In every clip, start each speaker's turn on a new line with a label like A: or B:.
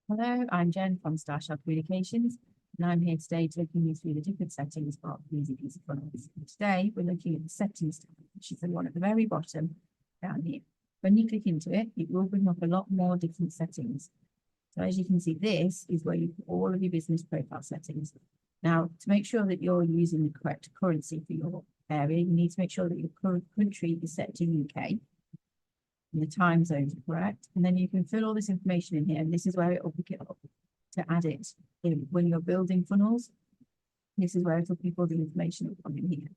A: Hello, I'm Jen from Starshell Communications, and I'm here today taking you through the different settings of Peasy Funnels. Today, we're looking at the settings tab, which is the one at the very bottom down here. When you click into it, it will bring up a lot more different settings. So as you can see, this is where you put all of your business profile settings. Now, to make sure that you're using the correct currency for your area, you need to make sure that your current country is set to UK. And the time zones are correct, and then you can fill all this information in here, and this is where it will pick it up to add it in when you're building funnels. This is where it will pick all the information up on in here.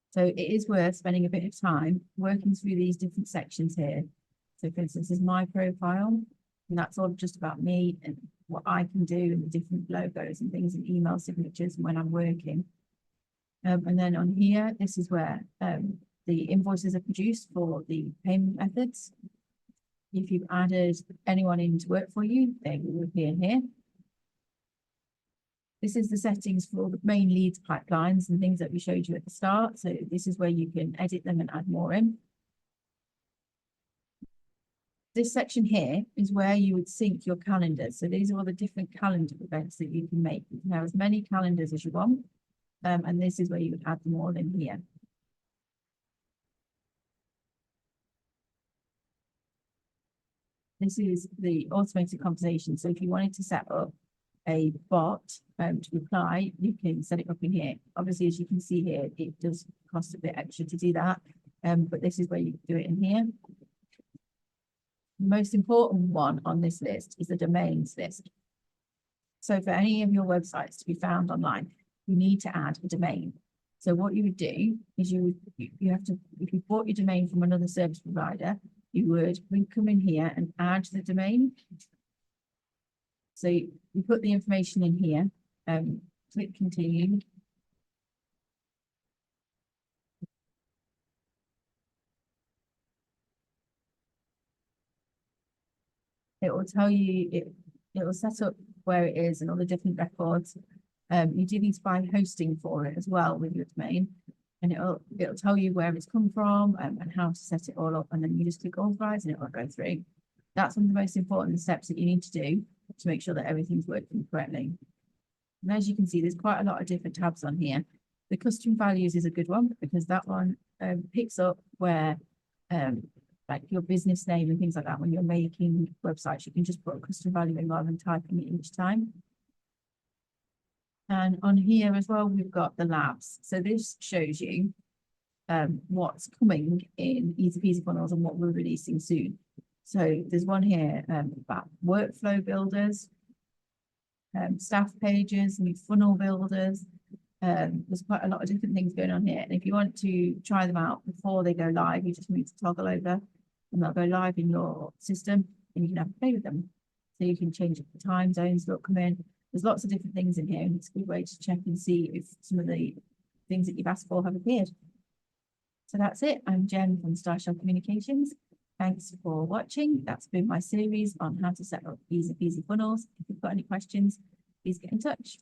A: So it is worth spending a bit of time working through these different sections here. So for instance, this is my profile, and that's all just about me and what I can do and the different logos and things and email signatures when I'm working. And then on here, this is where the invoices are produced for the payment methods. If you've added anyone in to work for you, they will appear here. This is the settings for the main leads pipelines and things that we showed you at the start. So this is where you can edit them and add more in. This section here is where you would sync your calendars. So these are all the different calendar events that you can make. You can have as many calendars as you want. And this is where you would add them all in here. This is the automated conversation. So if you wanted to set up a bot to reply, you can set it up in here. Obviously, as you can see here, it does cost a bit extra to do that. But this is where you do it in here. The most important one on this list is the domains list. So for any of your websites to be found online, you need to add a domain. So what you would do is you have to, if you bought your domain from another service provider, you would come in here and add the domain. So you put the information in here, click continue. It will tell you, it will set up where it is and all the different records. You do need to buy hosting for it as well with your domain. And it'll tell you where it's come from and how to set it all up. And then you just click authorize and it will go through. That's one of the most important steps that you need to do to make sure that everything's working correctly. And as you can see, there's quite a lot of different tabs on here. The custom values is a good one because that one picks up where like your business name and things like that. When you're making websites, you can just put a custom value in rather than typing it each time. And on here as well, we've got the labs. So this shows you what's coming in Easy Peasy Funnels and what we're releasing soon. So there's one here about workflow builders, staff pages, new funnel builders. There's quite a lot of different things going on here. And if you want to try them out before they go live, you just need to toggle over and they'll go live in your system and you can have a play with them. So you can change the time zones that come in. There's lots of different things in here, and it's a good way to check and see if some of the things that you've asked for have appeared. So that's it. I'm Jen from Starshell Communications. Thanks for watching. That's been my series on how to set up Easy Peasy Funnels. If you've got any questions, please get in touch.